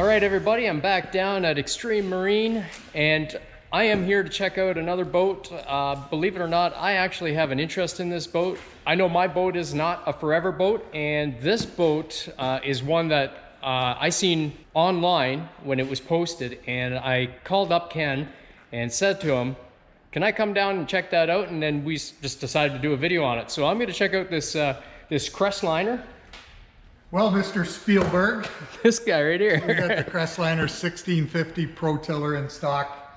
All right, everybody, I'm back down at Extreme Marine, and I am here to check out another boat. Believe it or not, I actually have an interest in this boat. I know my boat is not a forever boat, and this boat is one that I seen online when it was posted, and I called up Ken and said to him, can I come down and check that out? And then we just decided to do a video on it. So I'm going to check out this this Crestliner. Well, Mr. Spielberg, This guy right here. we got the Crestliner 1650 Pro Tiller in stock.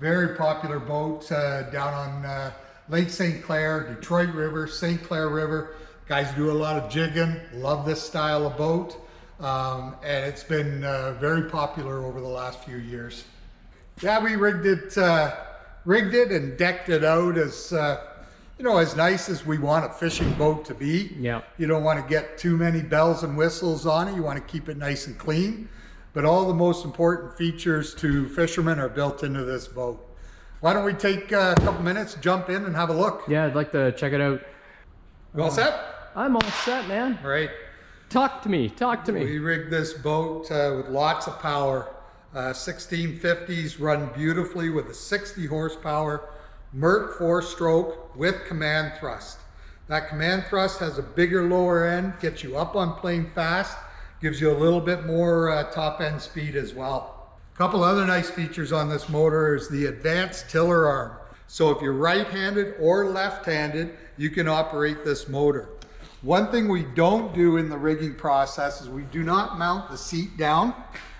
Very popular boat down on Lake St. Clair, Detroit River, St. Clair River. Guys do a lot of jigging, love this style of boat. And it's been very popular over the last few years. Yeah, we rigged it and decked it out as you know, as nice as we want a fishing boat to be. Yeah. You don't want to get too many bells and whistles on it. You want to keep it nice and clean. But all the most important features to fishermen are built into this boat. Why don't we take a couple minutes, jump in and have a look? Yeah, I'd like to check it out. You all set? I'm all set, man. All right. Talk to me, talk to me. We rigged this boat with lots of power. 1650s run beautifully with a 60 horsepower Merc 4-stroke with command thrust. That command thrust has a bigger lower end, gets you up on plane fast, gives you a little bit more top end speed as well. A couple other nice features on this motor is the advanced tiller arm. So if you're right-handed or left-handed, you can operate this motor. One thing we don't do in the rigging process is we do not mount the seat down,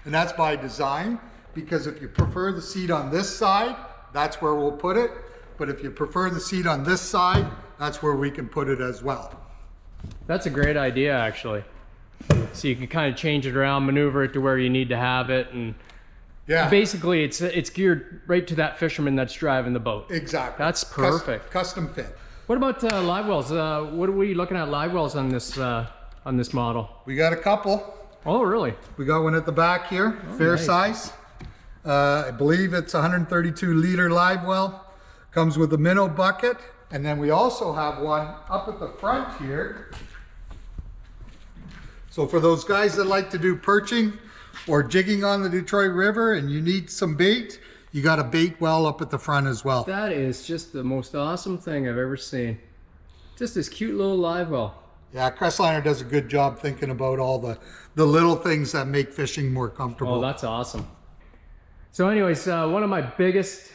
and that's by design, because if you prefer the seat on this side, that's where we'll put it. But if you prefer the seat on this side, that's where we can put it as well. That's a great idea, actually. So you can kind of change it around, maneuver it to where you need to have it, and yeah, basically it's geared right to that fisherman that's driving the boat. Exactly. That's perfect. Custom fit. What about live wells? What are we looking at live wells on this model? We got a couple. Oh, really? We got one at the back here, fair nice. size. I believe it's 132 liter live well. Comes with a minnow bucket. And then we also have one up at the front here. So for those guys that like to do perching or jigging on the Detroit River and you need some bait, you got a bait well up at the front as well. That is just the most awesome thing I've ever seen. Just this cute little live well. Yeah, Crestliner does a good job thinking about all the little things that make fishing more comfortable. Oh, that's awesome. So anyways, one of my biggest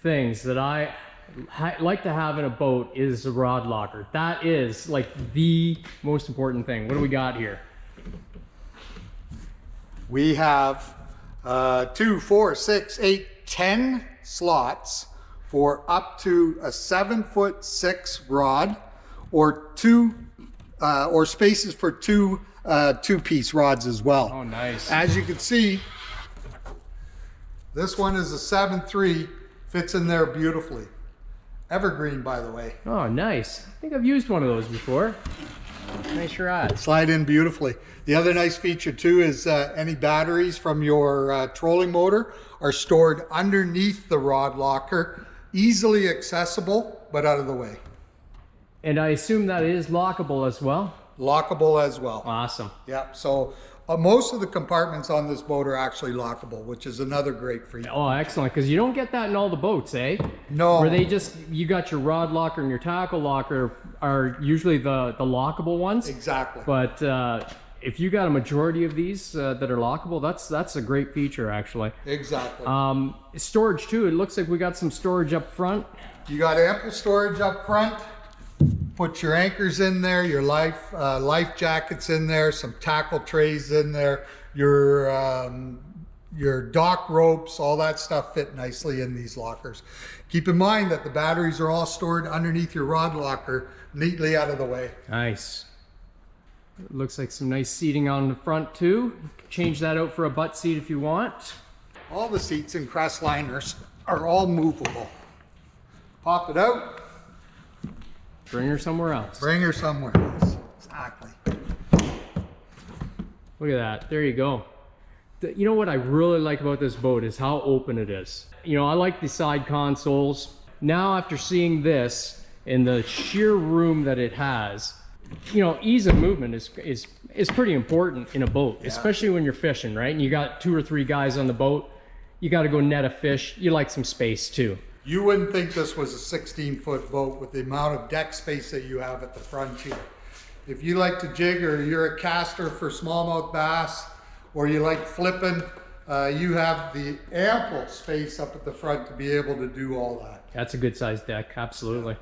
things that I like to have in a boat is a rod locker. That is like the most important thing. What do we got here? We have 2, 4, 6, 8, 10 slots for up to a 7'6" rod, or or spaces for two two-piece rods as well. Oh, nice. As you can see, this one is a 7'3", fits in there beautifully. Evergreen, by the way. Oh, nice. I think I've used one of those before. Nice rod. Slide in beautifully. The other nice feature too is any batteries from your trolling motor are stored underneath the rod locker, easily accessible, but out of the way. And I assume that is lockable as well? Lockable as well. Awesome. Yeah, so most of the compartments on this boat are actually lockable, which is another great feature. Oh, excellent, because you don't get that in all the boats, eh? No. Where they just, you got your rod locker and your tackle locker are usually the lockable ones. Exactly. But if you got a majority of these that are lockable, that's a great feature, actually. Exactly. Storage too, it looks like we got some storage up front. You got ample storage up front. Put your anchors in there, your life jackets in there, some tackle trays in there, your dock ropes, all that stuff fit nicely in these lockers. Keep in mind that the batteries are all stored underneath your rod locker, neatly out of the way. Nice. It looks like some nice seating on the front too. Change that out for a butt seat if you want. All the seats in Crestliners are all movable. Pop it out. Bring her somewhere else. Bring her somewhere else. Exactly. Look at that. There you go. You know what I really like about this boat is how open it is. You know, I like the side consoles. Now after seeing this and the sheer room that it has, you know, ease of movement is pretty important in a boat, especially when you're fishing, right? And you got 2 or 3 guys on the boat. You got to go net a fish. You like some space too. You wouldn't think this was a 16-foot boat with the amount of deck space that you have at the front here. If you like to jig, or you're a caster for smallmouth bass, or you like flipping, you have the ample space up at the front to be able to do all that. That's a good sized deck, absolutely.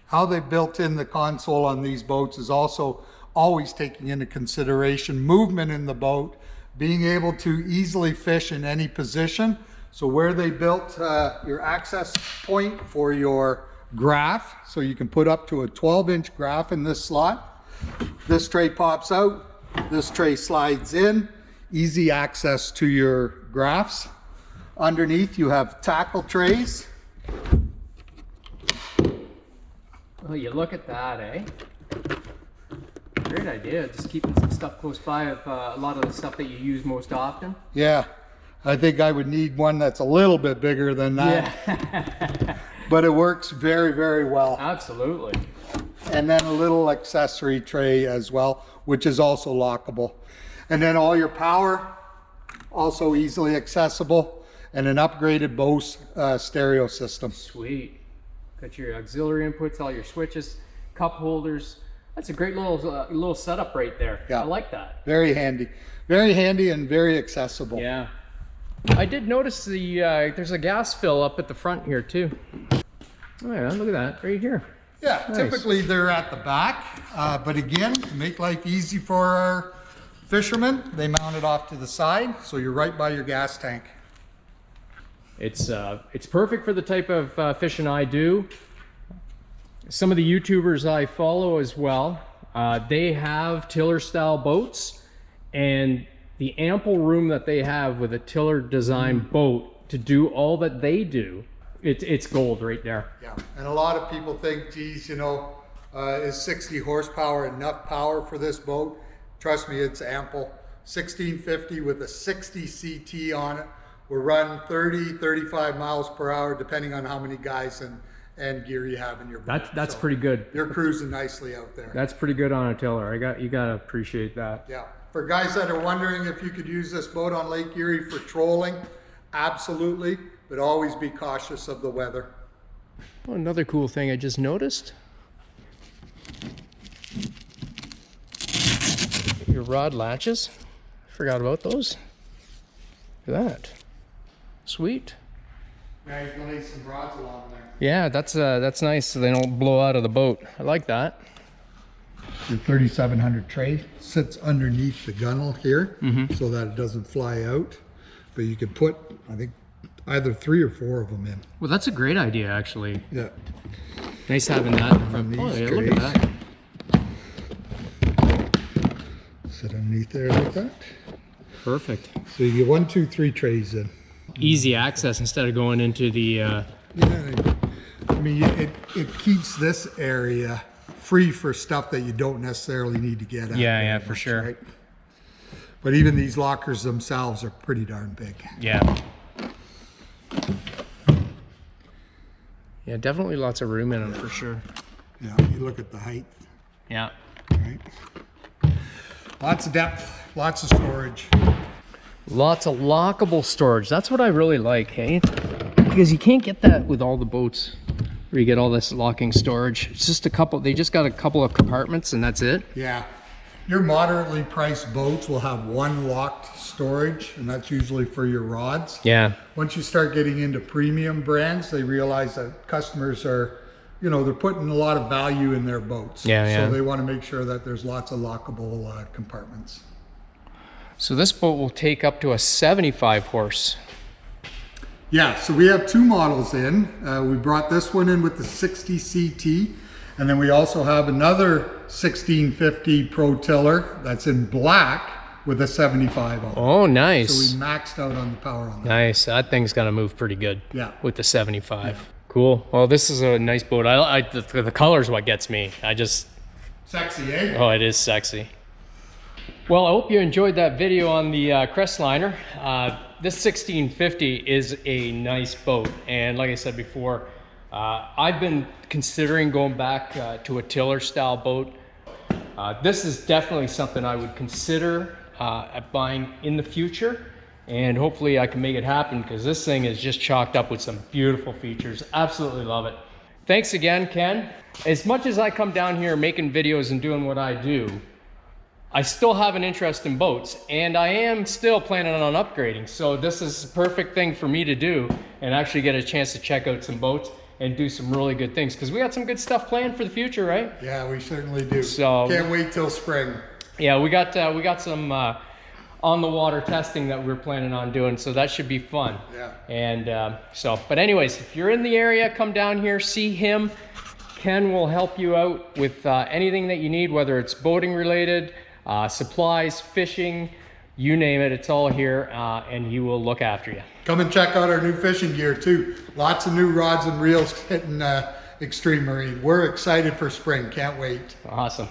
How they built in the console on these boats is also always taking into consideration movement in the boat, being able to easily fish in any position. So where they built your access point for your graph, so you can put up to a 12-inch graph in this slot. This tray pops out, this tray slides in, easy access to your graphs. Underneath you have tackle trays. Well, you look at that, eh? Great idea, just keeping some stuff close by of a lot of the stuff that you use most often. Yeah, I think I would need one that's a little bit bigger than that. Yeah. But it works very, very well. Absolutely. And then a little accessory tray as well, which is also lockable. And then all your power, also easily accessible, and an upgraded Bose stereo system. Sweet. Got your auxiliary inputs, all your switches, cup holders. That's a great little setup right there. Yeah. I like that. Very handy and very accessible. Yeah. I did notice there's a gas fill up at the front here too. Oh yeah, look at that right here. Yeah, Nice. Typically they're at the back, but again, to make life easy for our fishermen, they mount it off to the side, so you're right by your gas tank. It's perfect for the type of fishing I do. Some of the YouTubers I follow as well, they have tiller style boats, and the ample room that they have with a tiller design boat to do all that they do, it's gold right there. Yeah, and a lot of people think, geez, you know, is 60 horsepower enough power for this boat? Trust me, it's ample. 1650 with a 60 CT on it. We'll run 30, 35 miles per hour, depending on how many guys and gear you have in your boat. That's So pretty good. You're cruising nicely out there. That's pretty good on a tiller. You gotta appreciate that. Yeah. For guys that are wondering if you could use this boat on Lake Erie for trolling, absolutely, but always be cautious of the weather. Oh, another cool thing I just noticed. Your rod latches. Forgot about those. Look at that. Sweet. Now you can lay some rods along there. Yeah, that's nice so they don't blow out of the boat. I like that. Your 3700 tray sits underneath the gunnel here so that it doesn't fly out. But you could put, I think, either 3 or 4 of them in. Well, that's a great idea, actually. Yeah. Nice having that from these oh, yeah, look at that. Sit underneath there like that. Perfect. So you get 1, 2, 3 trays in. Easy access instead of going into the Yeah, I mean, it keeps this area free for stuff that you don't necessarily need to get at. Yeah, very for much, sure. right? But even these lockers themselves are pretty darn big. Yeah. Yeah, definitely lots of room in them for sure. Yeah, you look at the height, Yeah. right? Lots of depth, lots of storage. Lots of lockable storage. That's what I really like, hey? Because you can't get that with all the boats where you get all this locking storage. It's just a couple, they just got a couple of compartments and that's it. Yeah. Your moderately priced boats will have 1 locked storage, and that's usually for your rods. Yeah. Once you start getting into premium brands, they realize that customers are, you know, they're putting a lot of value in their boats. Yeah. So they want to make sure that there's lots of lockable compartments. So this boat will take up to a 75 horse. Yeah, so we have 2 models in. We brought this one in with the 60 CT, and then we also have another 1650 Pro Tiller that's in black with a 75 on it. Oh, nice. So we maxed out on the power on that. Nice. That thing's gonna move pretty good. Yeah. With the 75. Yeah. Cool. Well, this is a nice boat. The color's what gets me. Sexy, eh? Oh, it is sexy. Well, I hope you enjoyed that video on the Crestliner. This 1650 is a nice boat, and like I said before, I've been considering going back to a tiller style boat. This is definitely something I would consider at buying in the future, and hopefully I can make it happen because this thing is just chalked up with some beautiful features. Absolutely love it. Thanks again, Ken. As much as I come down here making videos and doing what I do, I still have an interest in boats, and I am still planning on upgrading. So this is the perfect thing for me to do and actually get a chance to check out some boats and do some really good things, because we got some good stuff planned for the future, right? Yeah, we certainly do. So can't wait till spring. Yeah, we got some on the water testing that we're planning on doing, so that should be fun. Yeah. And but anyways, if you're in the area, come down here, see him. Ken will help you out with anything that you need, whether it's boating related, supplies, fishing, you name it, it's all here, and he will look after you. Come and check out our new fishing gear too. Lots of new rods and reels hitting Extreme Marine. We're excited for spring, can't wait. Awesome.